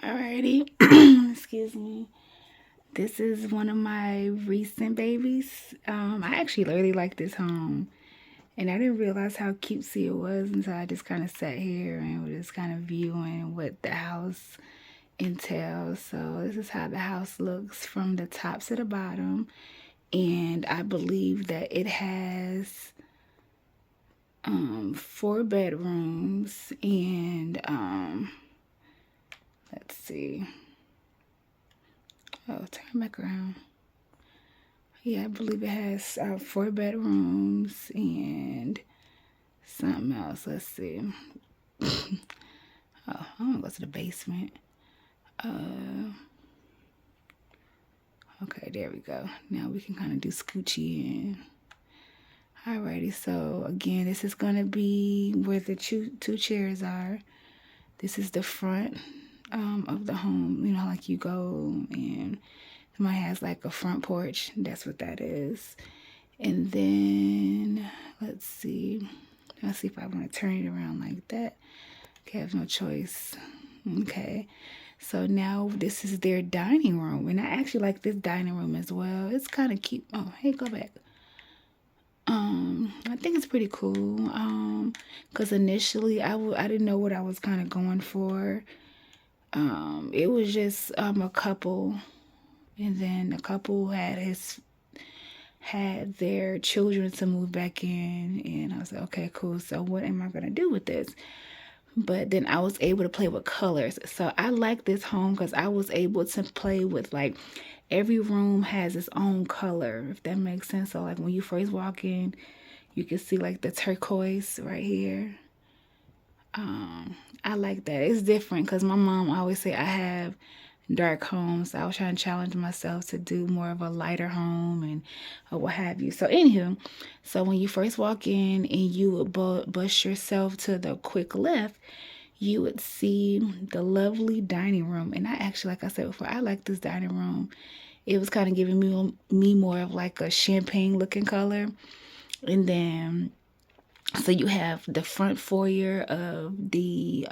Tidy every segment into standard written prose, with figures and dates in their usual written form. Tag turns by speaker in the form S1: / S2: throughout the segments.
S1: Alrighty, excuse me. This is one of my recent babies. I actually really like this home, and I didn't realize how cutesy it was until I just kind of sat here and was just kind of viewing what the house entails. So this is how the house looks from the top to the bottom, and I believe that it has 4 bedrooms and let's see. Oh, turn back around. Yeah, I believe it has 4 bedrooms and something else. Let's see. Oh, I want to go to the basement. Okay, there we go. Now we can kind of do scoochie in. Alrighty, so again, this is going to be where the two chairs are. This is the front of the home. You know, like you go and somebody has like a front porch. That's what that is. And then, let's see. Let's see if I want to turn it around like that. Okay, I have no choice. Okay. So now this is their dining room. And I actually like this dining room as well. It's kind of cute. Oh, hey, go back. I think it's pretty cool. Because initially I didn't know what I was kind of going for. It was just a couple, and then the couple had their children to move back in, and I was like, okay, cool. So what am I gonna do with this? But then I was able to play with colors. So I like this home because I was able to play with like every room has its own color, if that makes sense. So like when you first walk in, you can see like the turquoise right here. I like that. It's different because my mom always say I have dark homes. So I was trying to challenge myself to do more of a lighter home and what have you. So anywho, so when you first walk in and you would bust yourself to the quick left, you would see the lovely dining room. And I actually, like I said before, I like this dining room. It was kind of giving me more of like a champagne looking color. And then so you have the front foyer of the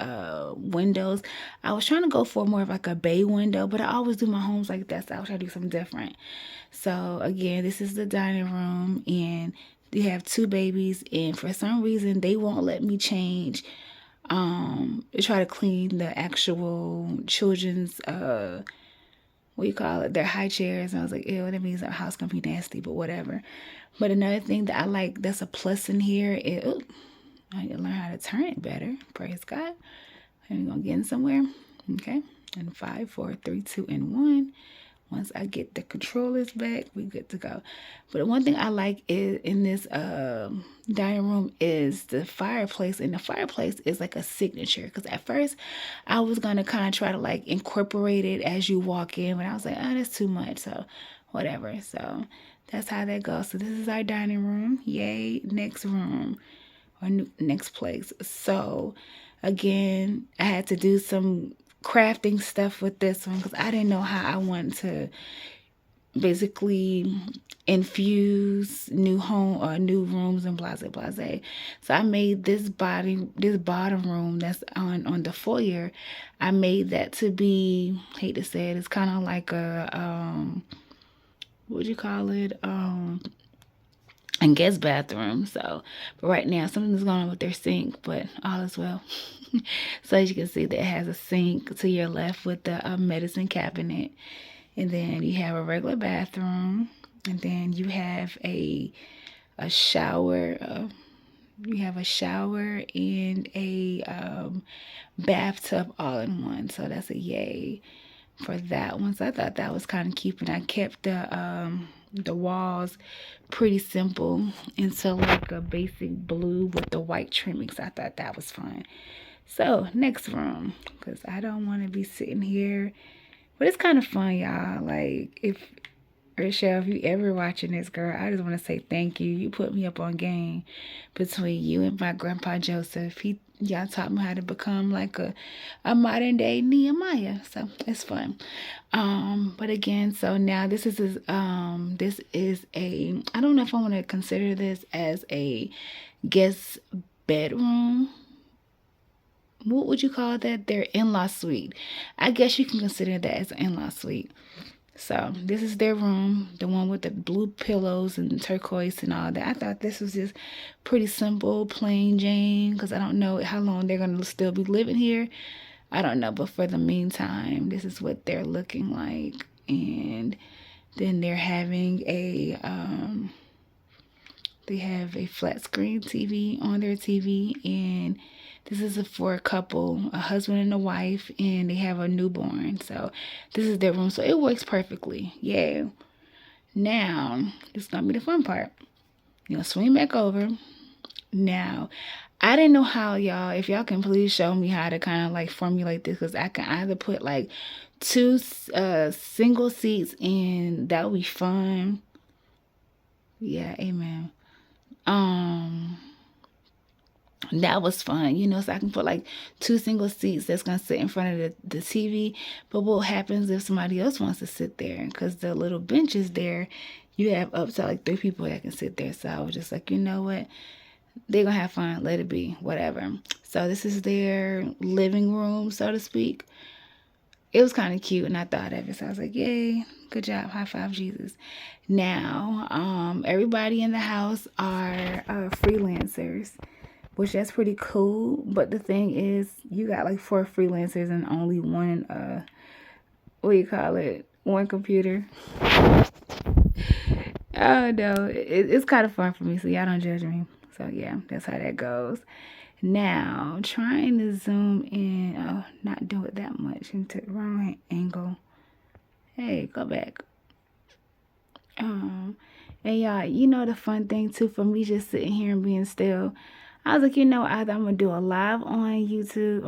S1: windows. I was trying to go for more of like a bay window, but I always do my homes like that, so I was trying to do something different. So again, this is the dining room, and they have 2 babies, and for some reason they won't let me change. They try to clean the actual children's what do you call it, their high chairs. And I was like, ew, that means our house gonna be nasty, but whatever. But another thing that I like that's a plus in here is, oh, I need to learn how to turn it better. Praise God. And we're gonna get in somewhere. Okay. And 5, 4, 3, 2, and 1. Once I get the controllers back, we good to go. But the one thing I like is in this dining room is the fireplace. And the fireplace is like a signature. Because at first, I was going to kind of try to like incorporate it as you walk in. But I was like, oh, that's too much. So whatever. So that's how that goes. So this is our dining room. Yay. Next room. Or next place. So again, I had to do some crafting stuff with this one because I didn't know how I wanted to basically infuse new home or new rooms and blase blase. So I made this bottom room that's on the foyer. I made that to be, hate to say it, it's kind of like a what would you call it? And guest bathroom. So, but right now something's going on with their sink, but all is well. So as you can see, that has a sink to your left with the medicine cabinet, and then you have a regular bathroom, and then you have a shower. You have a shower and a bathtub all in one. So that's a yay for that one. So I thought that was kind of cute, and I kept the walls pretty simple into like a basic blue with the white trimmings. I thought that was fun. So next room, because I don't want to be sitting here, but it's kind of fun, y'all. Like if Rochelle, if you ever watching this, girl, I just want to say thank you. You put me up on game between you and my grandpa Joseph. Y'all taught me how to become like a modern day Nehemiah. So it's fun. But again, so now this is a, I don't know if I want to consider this as a guest bedroom. what would you call that? Their in-law suite. I guess you can consider that as an in-law suite. So this is their room, the one with the blue pillows and turquoise and all that. I thought this was just pretty simple, plain Jane, because I don't know how long they're going to still be living here. I don't know, but for the meantime, this is what they're looking like. And then they're having they have a flat screen TV on their TV, and this is for a couple, a husband and a wife, and they have a newborn. So this is their room. So it works perfectly. Yeah. Now, this is going to be the fun part. You'll swing back over. Now, I didn't know how y'all, if y'all can please show me how to kind of like formulate this, because I can either put like two single seats and that would be fun. Yeah, amen. That was fun, so I can put like two single seats that's gonna sit in front of the TV. But what happens if somebody else wants to sit there? Because the little bench is there, you have up to like 3 people that can sit there. So I was just like, you know what? They're gonna have fun, let it be, whatever. So this is their living room, so to speak. It was kind of cute, and I thought of it. So I was like, yay, good job, high five, Jesus. Now, everybody in the house are freelancers, which that's pretty cool. But the thing is, you got like 4 freelancers and only one, one computer. Oh, no, it's kind of fun for me, so y'all don't judge me. So, yeah, that's how that goes. Now, trying to zoom in. Oh, not do it that much into the wrong angle. Hey, go back. And y'all, the fun thing too for me just sitting here and being still, I was like, either I'm gonna do a live on YouTube,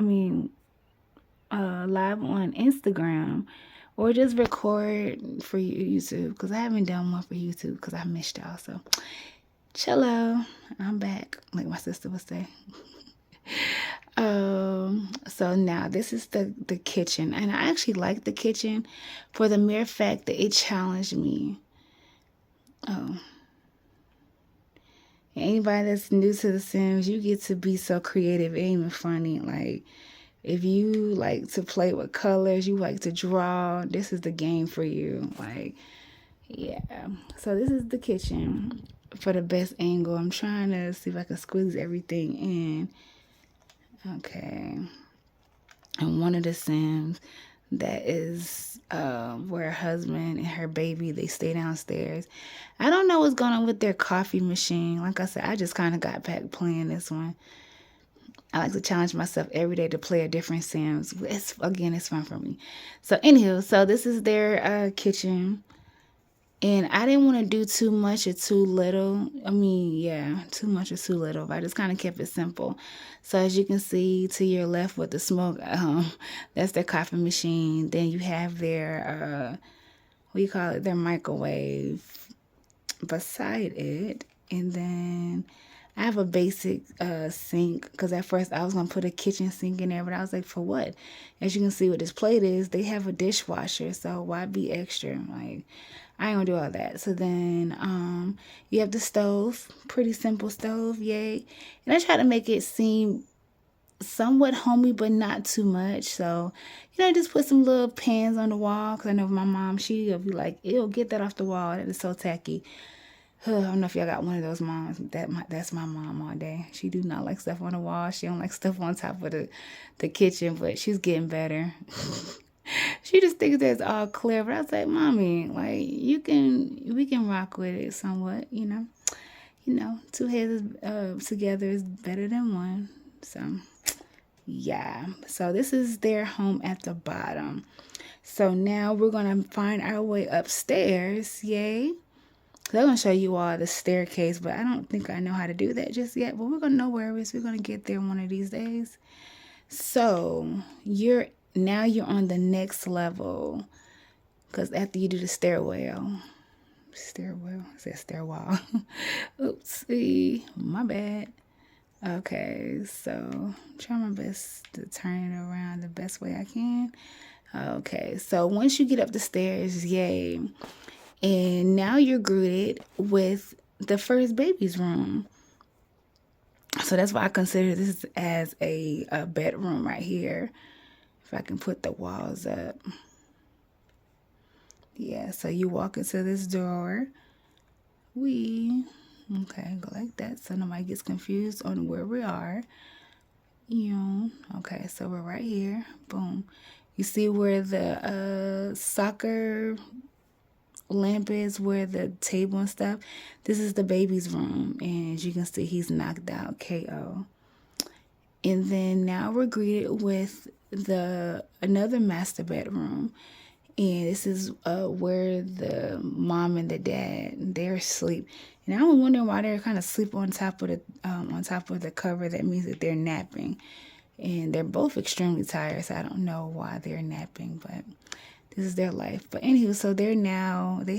S1: live on Instagram, or just record for YouTube, because I haven't done one for YouTube because I missed y'all. So, cello, I'm back, like my sister would say. So now this is the kitchen, and I actually like the kitchen for the mere fact that it challenged me. Anybody that's new to The Sims, you get to be so creative. It ain't even funny. Like, if you like to play with colors, you like to draw, this is the game for you. Like, yeah. So this is the kitchen for the best angle. I'm trying to see if I can squeeze everything in. Okay. And one of the Sims, that is where her husband and her baby, they stay downstairs. I don't know what's going on with their coffee machine. Like I said, I just kind of got back playing this one. I like to challenge myself every day to play a different Sims. It's fun for me. So anywho, this is their kitchen. And I didn't want to do too much or too little. Too much or too little. I just kind of kept it simple. So as you can see to your left with the smoke, that's their coffee machine. Then you have their, their microwave beside it. And then I have a basic sink, because at first I was going to put a kitchen sink in there, but I was like, for what? As you can see what this plate is, they have a dishwasher, so why be extra? Like, I ain't gonna do all that. So then you have the stove, pretty simple stove, yay. And I try to make it seem somewhat homey, but not too much. So, just put some little pans on the wall, because I know my mom, she'll be like, ew, get that off the wall. That is so tacky. I don't know if y'all got one of those moms. That's my mom all day. She do not like stuff on the wall. She don't like stuff on top of the kitchen, but she's getting better. She just thinks that's all clear. But I was like, Mommy, like, we can rock with it somewhat, 2 heads together is better than one. So, yeah. So this is their home at the bottom. So now we're going to find our way upstairs. Yay. They're going to show you all the staircase, but I don't think I know how to do that just yet. But we're going to know where it is. We're going to get there one of these days. So you're on the next level, because after you do the stairwell, oopsie, my bad. Okay, so I'm trying my best to turn it around the best way I can. Okay, so once you get up the stairs, yay, and now you're greeted with the first baby's room. So that's why I consider this as a bedroom right here. If I can put the walls up. Yeah, so you walk into this door. Okay, go like that so nobody gets confused on where we are. Okay, so we're right here. Boom. You see where the soccer lamp is, where the table and stuff? This is the baby's room, and as you can see, he's knocked out, KO. And then now we're greeted with another master bedroom. And this is where the mom and the dad, they're asleep. And I was wondering why they're kind of asleep on top of the cover. That means that they're napping. And they're both extremely tired, so I don't know why they're napping, but this is their life. But anywho, so they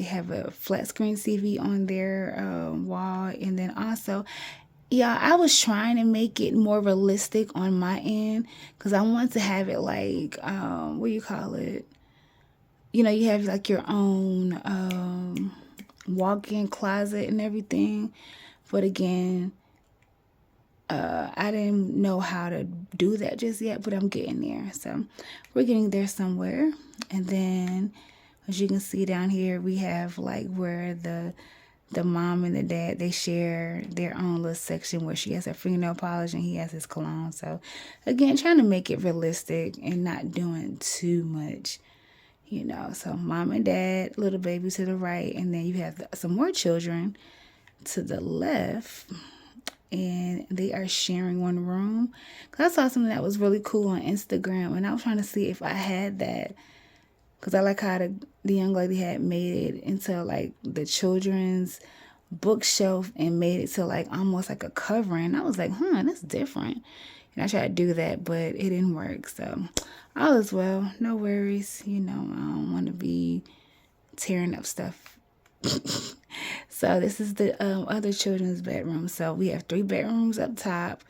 S1: have a flat screen TV on their wall, and then also, yeah, I was trying to make it more realistic on my end because I want to have it like, what do you call it? You have like your own walk-in closet and everything. But again, I didn't know how to do that just yet, but I'm getting there. So we're getting there somewhere. And then, as you can see down here, we have like where the mom and the dad, they share their own little section where she has her fingernail polish and he has his cologne. So again, trying to make it realistic and not doing too much, So mom and dad, little baby to the right, and then you have some more children to the left. And they are sharing one room. Because I saw something that was really cool on Instagram, and I was trying to see if I had that. Because I like how the young lady had made it into like the children's bookshelf and made it to like almost like a covering. I was like, that's different. And I tried to do that, but it didn't work. So all is well. No worries. I don't want to be tearing up stuff. So this is the other children's bedroom. So we have 3 bedrooms up top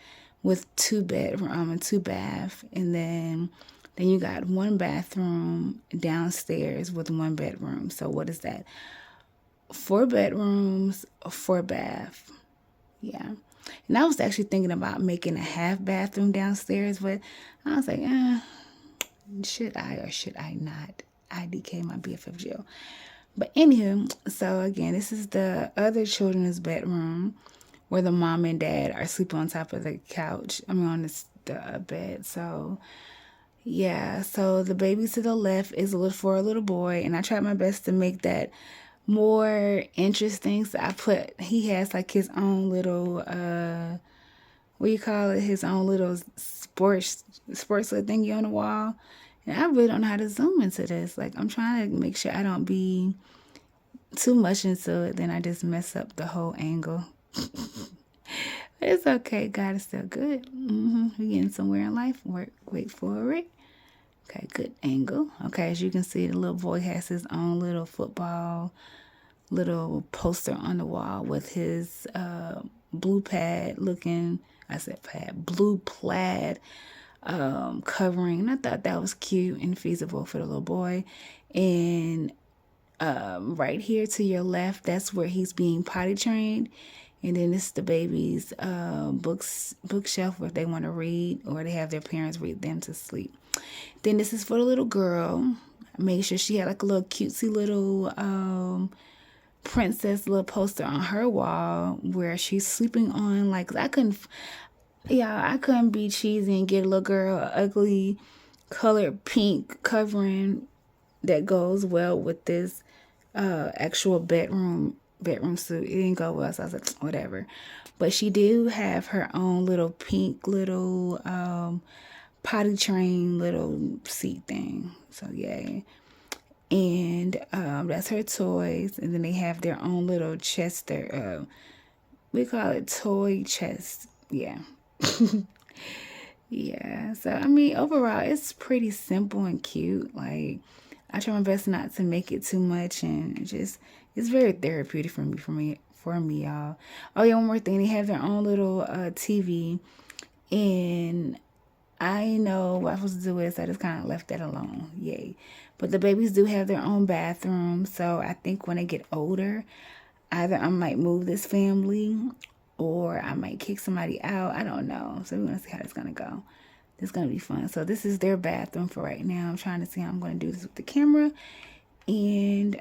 S1: with 2 bedroom and 2 bath, and then you got 1 bathroom downstairs with 1 bedroom. So what is that? 4 bedrooms, 4 bath. Yeah. And I was actually thinking about making a half bathroom downstairs, but I was like, should I or should I not? IDK my BFF Jill. But anywho, so again, this is the other children's bedroom where the mom and dad are sleeping on top of the couch. On the bed. So yeah, so the baby to the left is for a little boy, and I tried my best to make that more interesting. So he has like his own little his own little sports little thingy on the wall. And I really don't know how to zoom into this. Like, I'm trying to make sure I don't be too much into it, then I just mess up the whole angle. It's okay. God is still good. We're getting somewhere in life. Wait for it. Okay, good angle. Okay, as you can see, the little boy has his own little football little poster on the wall with his blue plaid covering. And I thought that was cute and feasible for the little boy. And right here to your left, that's where he's being potty trained. And then this is the baby's bookshelf where they want to read, or they have their parents read them to sleep. Then this is for the little girl. Make sure she had like a little cutesy little princess little poster on her wall where she's sleeping on. Like, I couldn't be cheesy and get a little girl an ugly colored pink covering that goes well with this actual bedroom suit. It didn't go well, so I was like, whatever. But she did have her own little pink little potty train little seat thing. So yay. And that's her toys. And then they have their own little chest there. We call it toy chest. Yeah. Yeah. So overall it's pretty simple and cute. Like, I try my best not to make it too much, and it's very therapeutic for me, y'all. Oh yeah, one more thing. They have their own little TV, and I know what I'm supposed to do is I just kind of left that alone. Yay. But the babies do have their own bathroom, so I think when they get older, either I might move this family or I might kick somebody out. I don't know. So we're going to see how it's going to go. It's going to be fun. So this is their bathroom for right now. I'm trying to see how I'm going to do this with the camera. And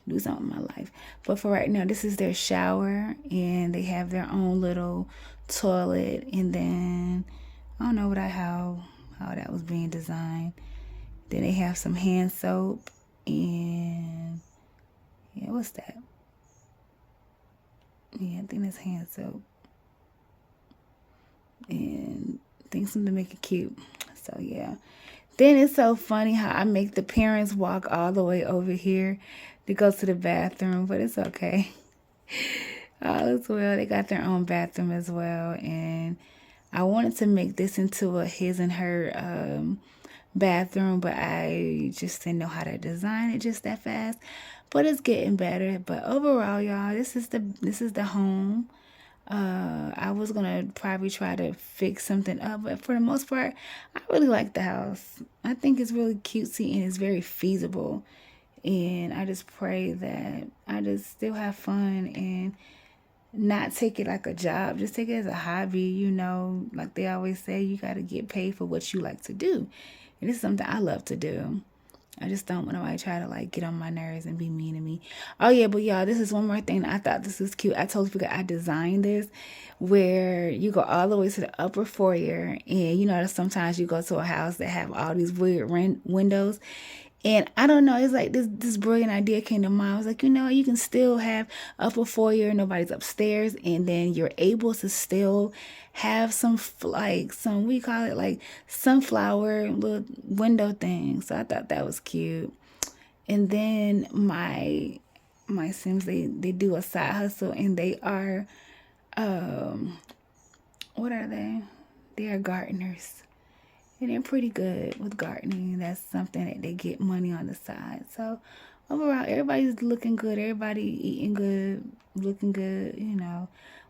S1: do something in my life. But for right now, this is their shower. And they have their own little toilet. And then, I don't know how that was being designed. Then they have some hand soap. And, yeah, what's that? Yeah, I think that's hand soap. And I think something to make it cute. So, yeah. Then it's so funny how I make the parents walk all the way over here to go to the bathroom, but it's okay. All is well. They got their own bathroom as well, and I wanted to make this into a his and her bathroom, but I just didn't know how to design it just that fast. But it's getting better. But overall, y'all, this is the home. I was gonna probably try to fix something up, but for the most part, I really like the house. I think it's really cutesy and it's very feasible. And I just pray that I just still have fun and not take it like a job. Just take it as a hobby, like they always say, you got to get paid for what you like to do. And it's something I love to do. I just don't want nobody try to get on my nerves and be mean to me. Oh yeah, but y'all, this is one more thing. I thought this was cute. I totally forgot I designed this where you go all the way to the upper foyer, and sometimes you go to a house that have all these weird windows. And I don't know, it's like this brilliant idea came to mind. I was like, you can still have upper foyer, nobody's upstairs, and then you're able to still have some we call it like sunflower little window thing. So I thought that was cute. And then my Sims, they do a side hustle, and they are what are they? They are gardeners. And they're pretty good with gardening. That's something that they get money on the side. So overall, everybody's looking good. Everybody eating good, looking good.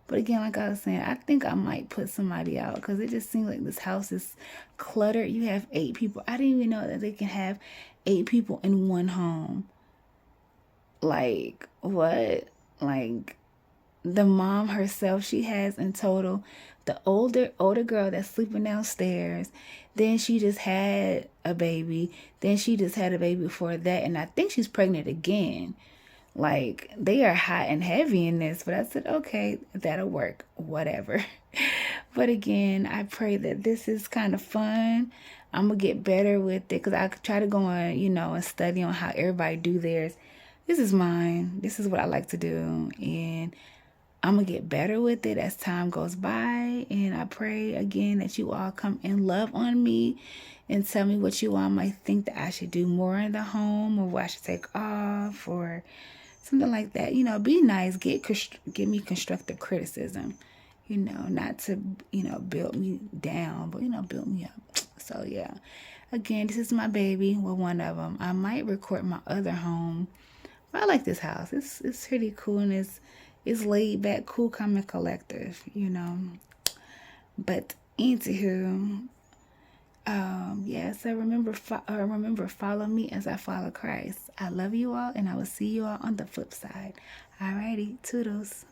S1: But again, like I was saying, I think I might put somebody out because it just seems like this house is cluttered. You have 8 people. I didn't even know that they can have 8 people in one home. Like, what? Like, the mom herself, she has in total the older girl that's sleeping downstairs. Then she just had a baby. Then she just had a baby before that. And I think she's pregnant again. Like, they are hot and heavy in this. But I said, okay, that'll work. Whatever. But again, I pray that this is kind of fun. I'm going to get better with it. Because I try to go on, and study on how everybody do theirs. This is mine. This is what I like to do. And I'm going to get better with it as time goes by. And I pray again that you all come and love on me and tell me what you all might think that I should do more in the home, or what I should take off, or something like that. Be nice. Give me constructive criticism. Not to, build me down, but, build me up. So, yeah. Again, this is my baby. Well, one of them. I might record my other home. But I like this house. It's pretty cool, and it's laid back, cool, calm, and collective, But anywho, so remember, follow me as I follow Christ. I love you all, and I will see you all on the flip side. Alrighty, toodles.